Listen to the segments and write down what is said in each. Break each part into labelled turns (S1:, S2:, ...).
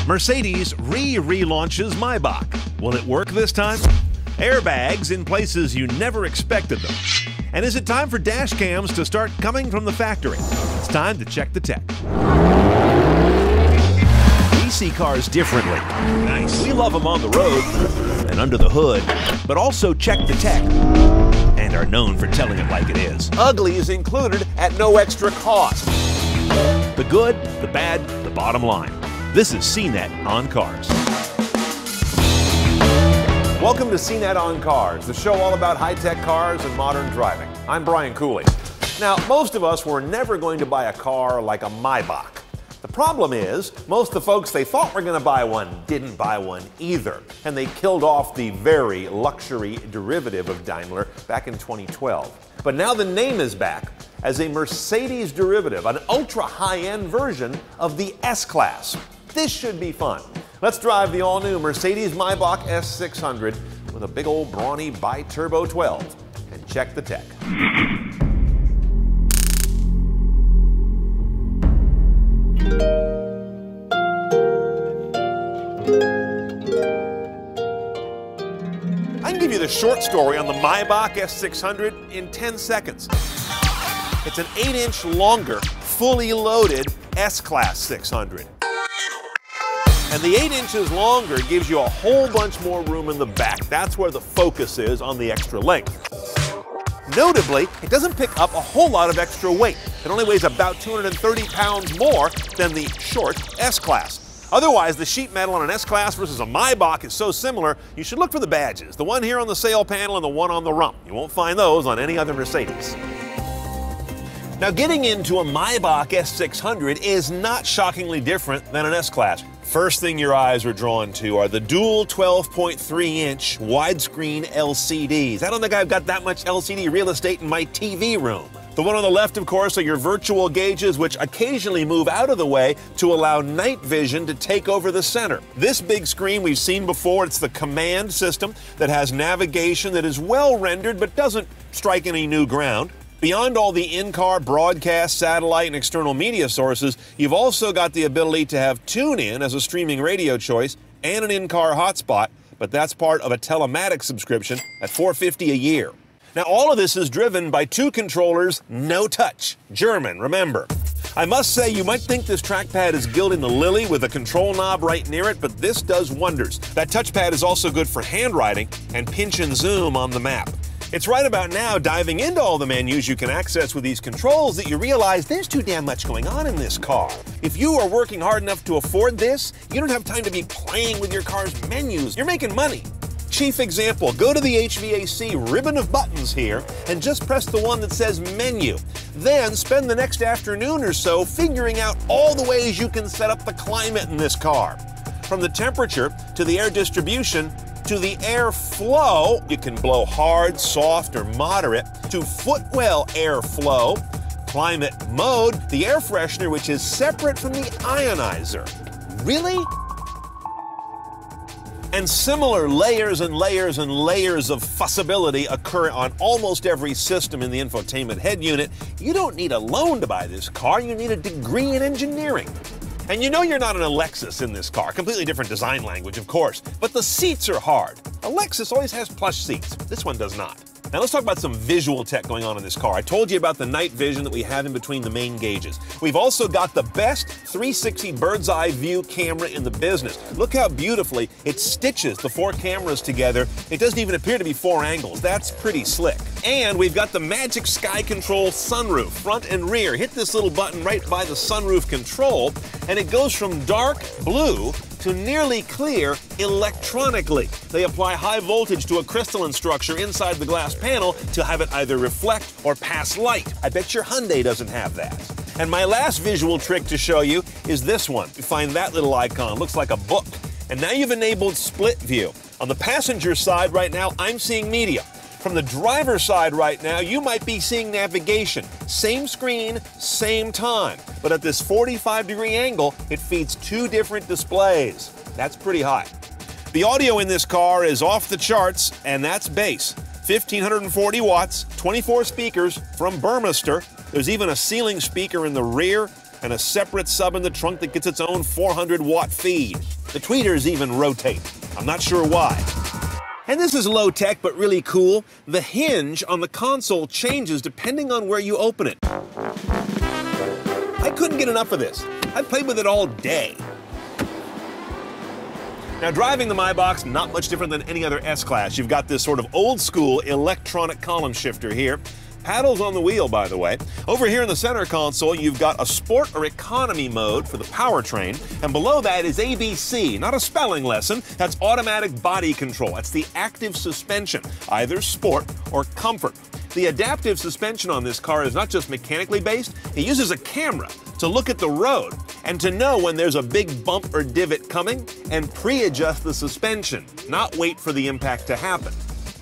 S1: Mercedes relaunches Maybach. Will it work this time? Airbags in places you never expected them. And is it time for dash cams to start coming from the factory? It's time to check the tech. We see cars differently. Nice. We love them on the road and under the hood, but also check the tech and are known for telling it like it is.
S2: Ugly is included at no extra cost.
S1: The good, the bad, the bottom line. This is CNET on Cars.
S2: Welcome to CNET on Cars, the show all about high-tech cars and modern driving. I'm Brian Cooley. Now, most of us were never going to buy a car like a Maybach. The problem is, most of the folks they thought were going to buy one didn't buy one either, and they killed off the very luxury derivative of Daimler back in 2012. But now the name is back as a Mercedes derivative, an ultra-high-end version of the S-Class. This should be fun. Let's drive the all-new Mercedes Maybach S600 with a big old brawny bi-turbo 12 and check the tech. I can give you the short story on the Maybach S600 in 10 seconds. It's an 8-inch longer, fully loaded S-Class 600. And the 8 inches longer gives you a whole bunch more room in the back. That's where the focus is on the extra length. Notably, it doesn't pick up a whole lot of extra weight. It only weighs about 230 pounds more than the short S-Class. Otherwise, the sheet metal on an S-Class versus a Maybach is so similar, you should look for the badges. The one here on the sail panel and the one on the rump. You won't find those on any other Mercedes. Now, getting into a Maybach S600 is not shockingly different than an S-Class. First thing your eyes are drawn to are the dual 12.3-inch widescreen LCDs. I don't think I've got that much LCD real estate in my TV room. The one on the left, of course, are your virtual gauges, which occasionally move out of the way to allow night vision to take over the center. This big screen we've seen before. It's the command system that has navigation that is well rendered but doesn't strike any new ground. Beyond all the in-car broadcast, satellite, and external media sources, you've also got the ability to have TuneIn as a streaming radio choice and an in-car hotspot, but that's part of a telematics subscription at $450 a year. Now, all of this is driven by two controllers, no touch. German, remember. I must say, you might think this trackpad is gilding the lily with a control knob right near it, but this does wonders. That touchpad is also good for handwriting and pinch and zoom on the map. It's right about now, diving into all the menus you can access with these controls, that you realize there's too damn much going on in this car. If you are working hard enough to afford this, you don't have time to be playing with your car's menus. You're making money. Chief example, go to the HVAC ribbon of buttons here and just press the one that says Menu. Then spend the next afternoon or so figuring out all the ways you can set up the climate in this car. From the temperature to the air distribution, to the airflow, you can blow hard, soft, or moderate, to footwell airflow, climate mode, the air freshener, which is separate from the ionizer. Really? And similar layers and layers and layers of fussability occur on almost every system in the infotainment head unit. You don't need a loan to buy this car, you need a degree in engineering. And you know you're not an Lexus in this car. Completely different design language, of course. But the seats are hard. A Lexus always has plush seats. This one does not. Now let's talk about some visual tech going on in this car. I told you about the night vision that we have in between the main gauges. We've also got the best 360 bird's eye view camera in the business. Look how beautifully it stitches the four cameras together. It doesn't even appear to be four angles. That's pretty slick. And we've got the magic sky control sunroof, front and rear. Hit this little button right by the sunroof control, and it goes from dark blue to nearly clear electronically. They apply high voltage to a crystalline structure inside the glass panel to have it either reflect or pass light. I bet your Hyundai doesn't have that. And my last visual trick to show you is this one. You find that little icon, looks like a book. And now you've enabled split view. On the passenger side right now, I'm seeing media. From the driver's side right now, you might be seeing navigation. Same screen, same time. But at this 45-degree angle, it feeds two different displays. That's pretty high. The audio in this car is off the charts, and that's bass. 1,540 watts, 24 speakers from Burmester. There's even a ceiling speaker in the rear. and a separate sub in the trunk that gets its own 400-watt feed. The tweeters even rotate. I'm not sure why. And this is low tech, but really cool. The hinge on the console changes depending on where you open it. I couldn't get enough of this. I played with it all day. Now, driving the Maybach, not much different than any other S-Class. You've got this sort of old-school electronic column shifter here. Paddles on the wheel, by the way. Over here in the center console, you've got a sport or economy mode for the powertrain, and below that is ABC, not a spelling lesson. That's automatic body control. That's the active suspension, either sport or comfort. The adaptive suspension on this car is not just mechanically based, it uses a camera to look at the road and to know when there's a big bump or divot coming and pre-adjust the suspension, not wait for the impact to happen.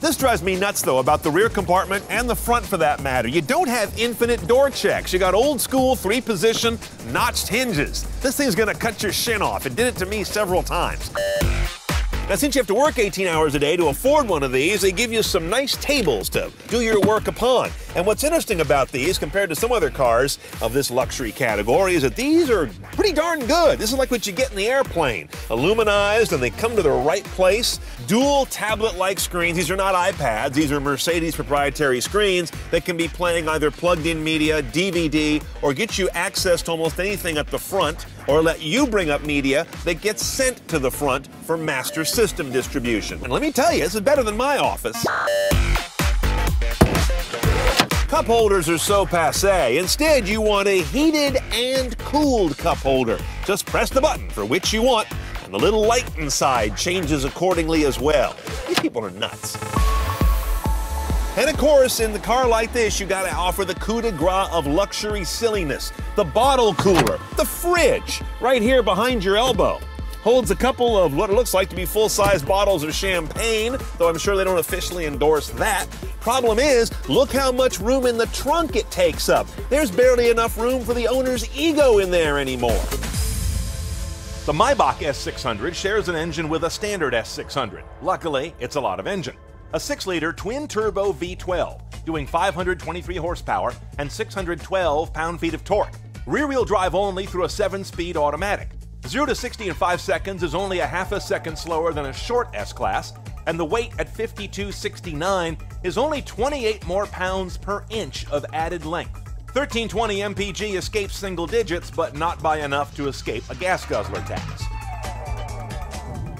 S2: This drives me nuts, though, about the rear compartment and the front for that matter. You don't have infinite door checks. You got old school 3-position notched hinges. This thing's gonna cut your shin off. It did it to me several times. Now, since you have to work 18 hours a day to afford one of these, they give you some nice tables to do your work upon. And what's interesting about these, compared to some other cars of this luxury category, is that these are pretty darn good. This is like what you get in the airplane. Aluminized, and they come to the right place. Dual tablet-like screens. These are not iPads. These are Mercedes proprietary screens that can be playing either plugged-in media, DVD, or get you access to almost anything at the front, or let you bring up media that gets sent to the front for master system distribution. And let me tell you, this is better than my office. Cup holders are so passé. Instead, you want a heated and cooled cup holder. Just press the button for which you want, and the little light inside changes accordingly as well. These people are nuts. And of course, in the car like this, you gotta offer the coup de grace of luxury silliness. The bottle cooler, the fridge, right here behind your elbow. Holds a couple of what it looks like to be full-size bottles of champagne, though I'm sure they don't officially endorse that. Problem is, look how much room in the trunk it takes up. There's barely enough room for the owner's ego in there anymore. The Maybach S600 shares an engine with a standard S600. Luckily, it's a lot of engine. A 6-liter twin-turbo V12, doing 523 horsepower and 612 pound-feet of torque. Rear-wheel drive only through a 7-speed automatic. 0 to 60 in 5 seconds is only a half a second slower than a short S-Class, and the weight at 5269 is only 28 more pounds per inch of added length. 1320 mpg escapes single digits, but not by enough to escape a gas guzzler tax.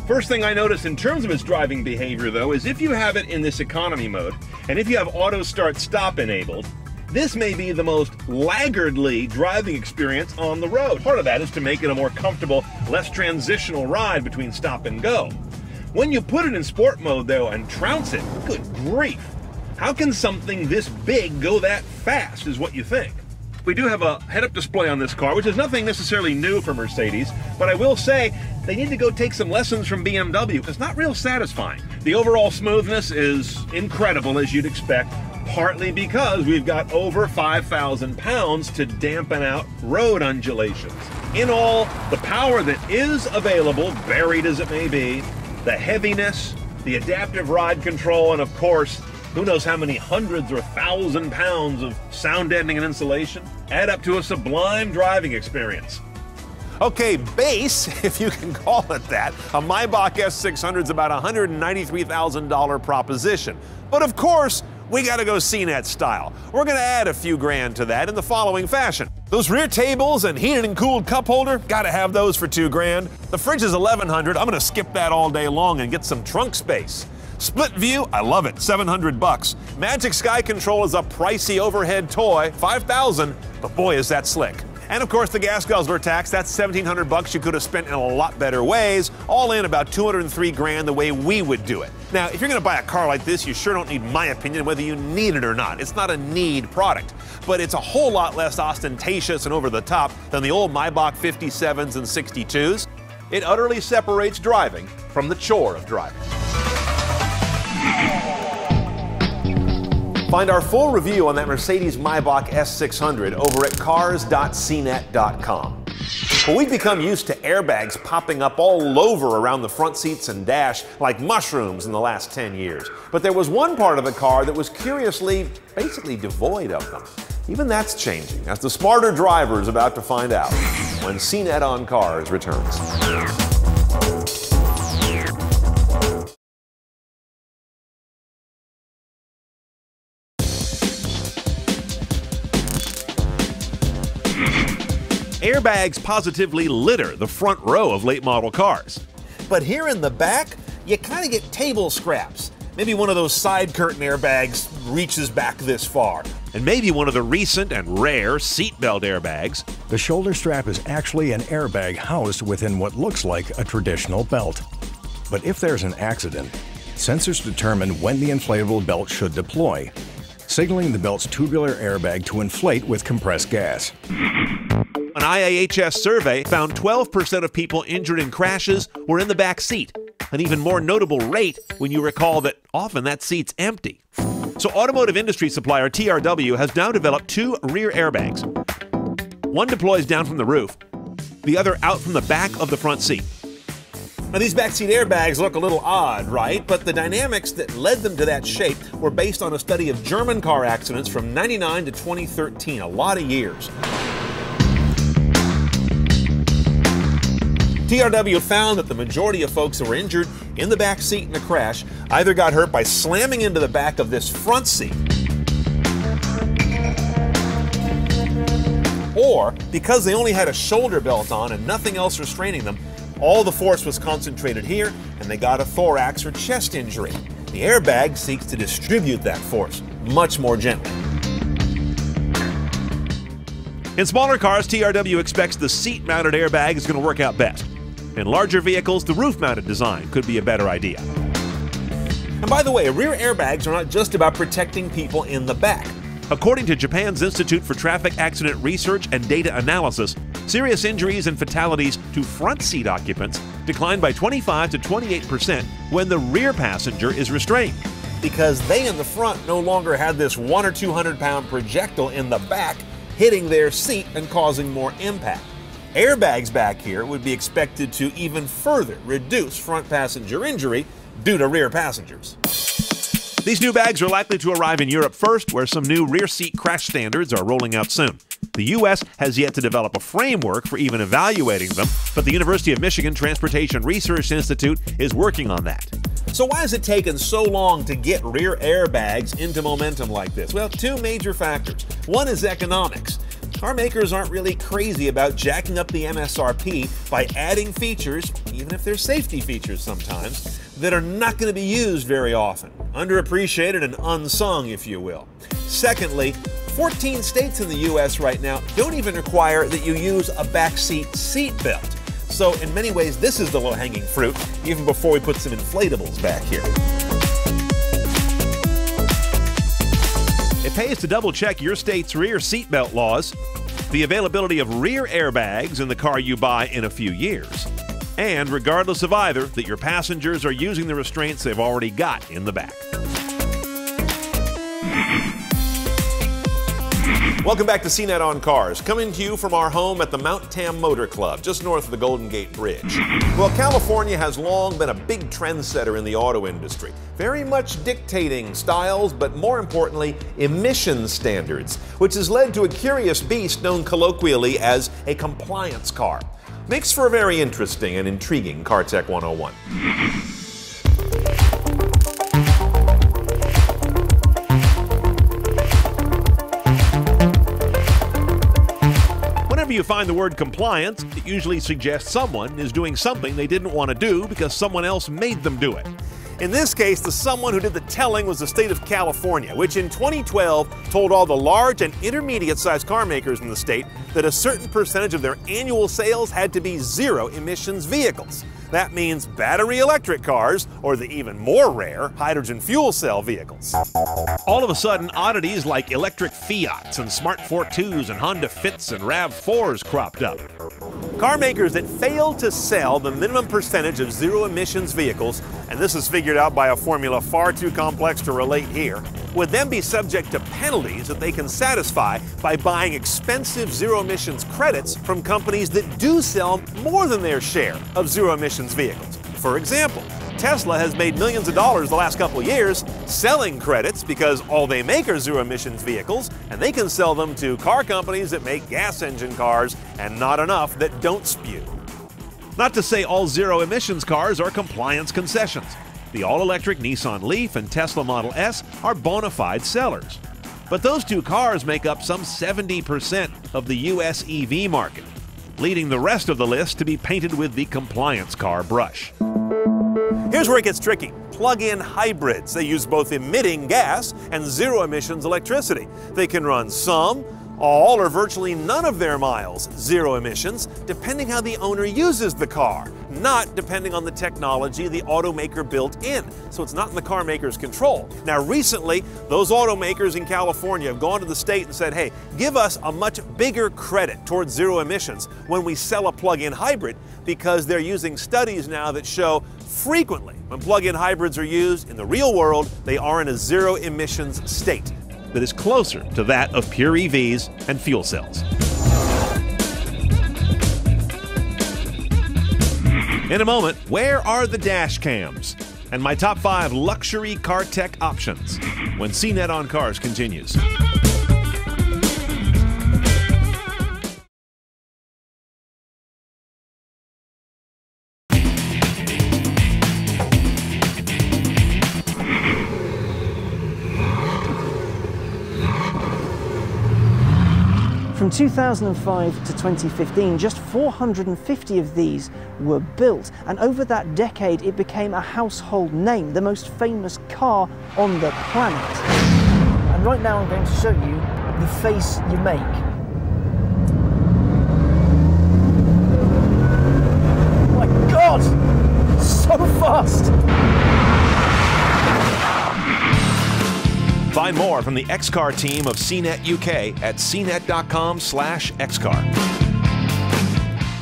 S2: First thing I notice in terms of its driving behavior, though, is if you have it in this economy mode, and if you have auto start stop enabled, this may be the most laggardly driving experience on the road. Part of that is to make it a more comfortable, less transitional ride between stop and go. When you put it in sport mode, though, and trounce it, good grief. How can something this big go that fast, is what you think. We do have a head-up display on this car, which is nothing necessarily new for Mercedes, but I will say they need to go take some lessons from BMW. It's not real satisfying. The overall smoothness is incredible, as you'd expect, partly because we've got over 5,000 pounds to dampen out road undulations. In all, the power that is available, varied as it may be, the heaviness, the adaptive ride control, and of course, who knows how many hundreds or 1,000 pounds of sound deadening and insulation add up to a sublime driving experience. Okay, base, if you can call it that, a Maybach S600 is about a $193,000 proposition. But of course, we gotta go CNET style. We're gonna add a few grand to that in the following fashion. Those rear tables and heated and cooled cup holder, gotta have those for $2 grand. The fridge is $1,100. I'm gonna skip that all day long and get some trunk space. Split view, I love it, $700. Magic Sky Control is a pricey overhead toy, $5,000, but boy is that slick. And of course the gas guzzler tax, that's $1,700 you could have spent in a lot better ways, all in about 203 grand the way we would do it. Now, if you're gonna buy a car like this, you sure don't need my opinion whether you need it or not. It's not a need product, but it's a whole lot less ostentatious and over the top than the old Maybach 57s and 62s. It utterly separates driving from the chore of driving. Find our full review on that Mercedes Maybach S600 over at cars.cnet.com. Well, we've become used to airbags popping up all over around the front seats and dash like mushrooms in the last 10 years. But there was one part of the car that was curiously, basically devoid of them. Even that's changing, as the smarter driver is about to find out when CNET on Cars returns.
S1: Airbags positively litter the front row of late model cars.
S2: But here in the back, you kind of get table scraps. Maybe one of those side curtain airbags reaches back this far.
S1: And maybe one of the recent and rare seatbelt airbags.
S3: The shoulder strap is actually an airbag housed within what looks like a traditional belt. But if there's an accident, sensors determine when the inflatable belt should deploy, signaling the belt's tubular airbag to inflate with compressed gas.
S1: An IAHS survey found 12% of people injured in crashes were in the back seat, an even more notable rate when you recall that often that seat's empty. So automotive industry supplier TRW has now developed two rear airbags. One deploys down from the roof, the other out from the back of the front seat.
S2: Now, these backseat airbags look a little odd, right? But the dynamics that led them to that shape were based on a study of German car accidents from '99 to 2013, a lot of years. TRW found that the majority of folks who were injured in the back seat in a crash either got hurt by slamming into the back of this front seat, or because they only had a shoulder belt on and nothing else restraining them, all the force was concentrated here and they got a thorax or chest injury. The airbag seeks to distribute that force much more gently.
S1: In smaller cars, TRW expects the seat-mounted airbag is going to work out best. In larger vehicles, the roof-mounted design could be a better idea.
S2: And by the way, rear airbags are not just about protecting people in the back.
S1: According to Japan's Institute for Traffic Accident Research and Data Analysis, serious injuries and fatalities to front seat occupants declined by 25 to 28% when the rear passenger is restrained.
S2: Because they in the front no longer had this 100 or 200 pound projectile in the back hitting their seat and causing more impact. Airbags back here would be expected to even further reduce front passenger injury due to rear passengers.
S1: These new bags are likely to arrive in Europe first, where some new rear seat crash standards are rolling out soon. The U.S. has yet to develop a framework for even evaluating them, but the University of Michigan Transportation Research Institute is working on that.
S2: So why has it taken so long to get rear airbags into momentum like this? Well, two major factors. One is economics. Car makers aren't really crazy about jacking up the MSRP by adding features, even if they're safety features sometimes, that are not going to be used very often. Underappreciated and unsung, if you will. Secondly, 14 states in the U.S. right now don't even require that you use a backseat seat belt. So in many ways, this is the low-hanging fruit, even before we put some inflatables back here.
S1: It pays to double-check your state's rear seatbelt laws, the availability of rear airbags in the car you buy in a few years, and regardless of either, that your passengers are using the restraints they've already got in the back.
S2: Welcome back to CNET on Cars, coming to you from our home at the Mount Tam Motor Club, just north of the Golden Gate Bridge. Well, California has long been a big trendsetter in the auto industry, very much dictating styles, but more importantly, emission standards, which has led to a curious beast known colloquially as a compliance car. Makes for a very interesting and intriguing Car Tech 101.
S1: Whenever you find the word compliance, it usually suggests someone is doing something they didn't want to do because someone else made them do it.
S2: In this case, the someone who did the telling was the state of California, which in 2012 told all the large and intermediate-sized car makers in the state that a certain percentage of their annual sales had to be zero-emissions vehicles. That means battery electric cars, or the even more rare hydrogen fuel cell vehicles.
S1: All of a sudden, oddities like electric Fiats and Smart Fortwos and Honda Fits and RAV4s cropped up.
S2: Car makers that failed to sell the minimum percentage of zero-emissions vehicles, and this is figured out by a formula far too complex to relate here, would then be subject to penalties that they can satisfy by buying expensive zero-emissions credits from companies that do sell more than their share of zero-emissions vehicles. For example, Tesla has made millions of dollars the last couple of years selling credits because all they make are zero-emissions vehicles, and they can sell them to car companies that make gas engine cars and not enough that don't spew.
S1: Not to say all zero-emissions cars are compliance concessions. The all-electric Nissan Leaf and Tesla Model S are bona fide sellers. But those two cars make up some 70% of the U.S. EV market, leading the rest of the list to be painted with the compliance car brush.
S2: Here's where it gets tricky. Plug-in hybrids. They use both emitting gas and zero-emissions electricity. They can run some, all, or virtually none of their miles zero emissions, depending how the owner uses the car, not depending on the technology the automaker built in. So it's not in the car maker's control. Now, recently, those automakers in California have gone to the state and said, hey, give us a much bigger credit towards zero emissions when we sell a plug-in hybrid, because they're using studies now that show frequently when plug-in hybrids are used in the real world, they are in a zero emissions state
S1: that is closer to that of pure EVs and fuel cells. In a moment, where are the dash cams? And my top 5 luxury car tech options when CNET on Cars continues.
S4: From 2005 to 2015, just 450 of these were built, and over that decade it became a household name, the most famous car on the planet. And right now I'm going to show you the face you make. Oh my God! So fast!
S1: Find more from the XCar team of CNET UK at cnet.com/XCar.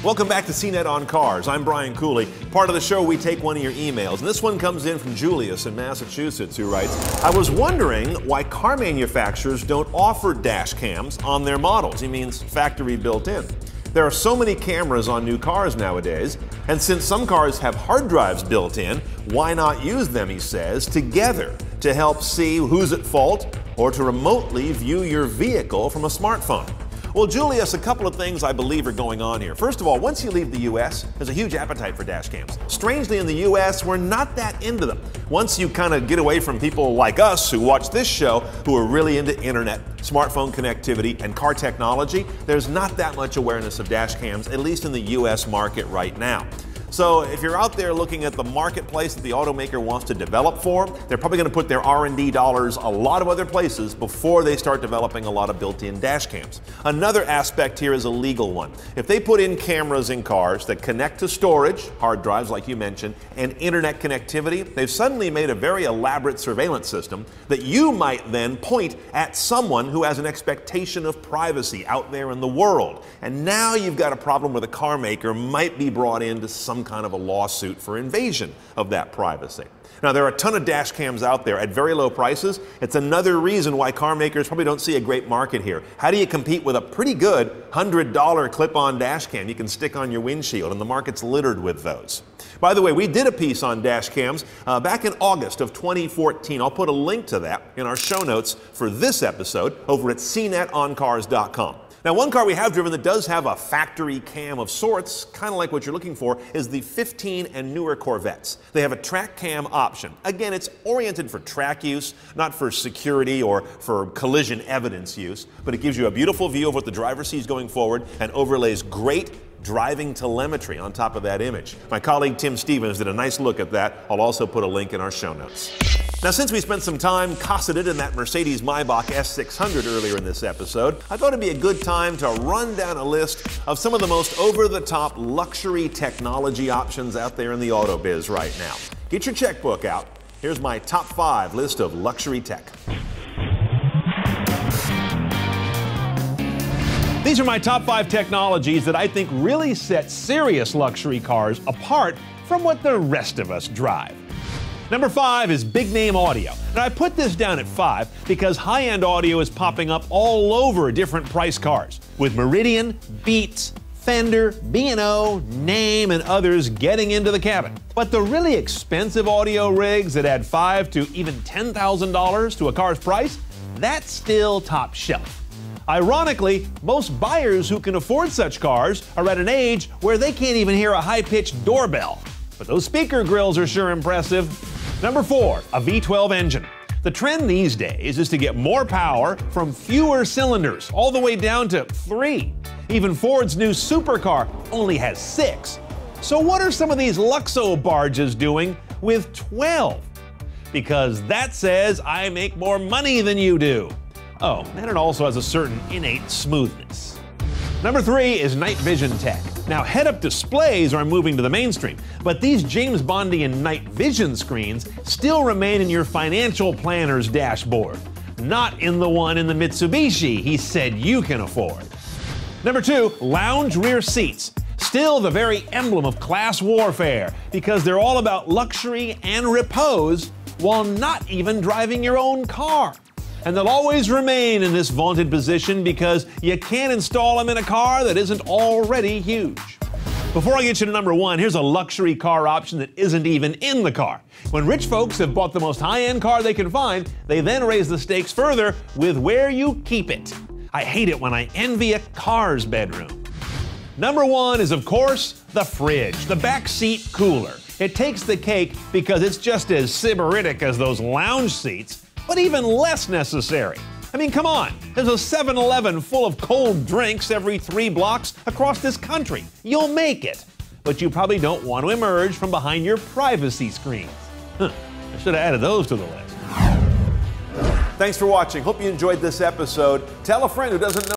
S2: Welcome back to CNET on Cars. I'm Brian Cooley. Part of the show, we take one of your emails, and this one comes in from Julius in Massachusetts, who writes, I was wondering why car manufacturers don't offer dash cams on their models. He means factory built in. There are so many cameras on new cars nowadays, and since some cars have hard drives built in, why not use them, he says, together to help see who's at fault or to remotely view your vehicle from a smartphone? Well, Julius, a couple of things I believe are going on here. First of all, once you leave the U.S., there's a huge appetite for dash cams. Strangely, in the U.S., we're not that into them. Once you kind of get away from people like us who watch this show, who are really into internet, smartphone connectivity, and car technology, there's not that much awareness of dash cams, at least in the U.S. market right now. So if you're out there looking at the marketplace that the automaker wants to develop for, they're probably going to put their R&D dollars a lot of other places before they start developing a lot of built-in dash cams. Another aspect here is a legal one. If they put in cameras in cars that connect to storage, hard drives like you mentioned, and internet connectivity, they've suddenly made a very elaborate surveillance system that you might then point at someone who has an expectation of privacy out there in the world. And now you've got a problem where the car maker might be brought into some kind of a lawsuit for invasion of that privacy. Now, there are a ton of dash cams out there at very low prices. It's another reason why car makers probably don't see a great market here. How do you compete with a pretty good $100 clip-on dash cam you can stick on your windshield? And the market's littered with those. By the way, we did a piece on dash cams back in August of 2014. I'll put a link to that in our show notes for this episode over at cnetoncars.com. Now, one car we have driven that does have a factory cam of sorts, kind of like what you're looking for, is the 15 and newer Corvettes. They have a track cam option. Again, it's oriented for track use, not for security or for collision evidence use, but it gives you a beautiful view of what the driver sees going forward and overlays great driving telemetry on top of that image. My colleague Tim Stevens did a nice look at that. I'll also put a link in our show notes. Now, since we spent some time cosseted in that Mercedes-Maybach S600 earlier in this episode, I thought it'd be a good time to run down a list of some of the most over-the-top luxury technology options out there in the auto biz right now. Get your checkbook out. Here's my top 5 list of luxury tech.
S1: These are my top 5 technologies that I think really set serious luxury cars apart from what the rest of us drive. Number 5 is big name audio. Now, I put this down at 5 because high-end audio is popping up all over different price cars, with Meridian, Beats, Fender, B&O, Name, and others getting into the cabin. But the really expensive audio rigs that add $5,000 to even $10,000 to a car's price, that's still top shelf. Ironically, most buyers who can afford such cars are at an age where they can't even hear a high-pitched doorbell. But those speaker grills are sure impressive. Number 4, a V12 engine. The trend these days is to get more power from fewer cylinders, all the way down to 3. Even Ford's new supercar only has 6. So what are some of these Luxo barges doing with 12? Because that says I make more money than you do. Oh, and it also has a certain innate smoothness. Number 3 is night vision tech. Now, head-up displays are moving to the mainstream, but these James Bondian night vision screens still remain in your financial planner's dashboard, not in the one in the Mitsubishi he said you can afford. Number 2, lounge rear seats. Still the very emblem of class warfare, because they're all about luxury and repose while not even driving your own car. And they'll always remain in this vaunted position because you can't install them in a car that isn't already huge. Before I get you to number 1, here's a luxury car option that isn't even in the car. When rich folks have bought the most high-end car they can find, they then raise the stakes further with where you keep it. I hate it when I envy a car's bedroom. Number 1 is, of course, the fridge, the backseat cooler. It takes the cake because it's just as sybaritic as those lounge seats, but even less necessary. I mean, come on, there's a 7-Eleven full of cold drinks every 3 blocks across this country. You'll make it. But you probably don't want to emerge from behind your privacy screens. I should have added those to the list.
S2: Thanks for watching. Hope you enjoyed this episode. Tell a friend who doesn't know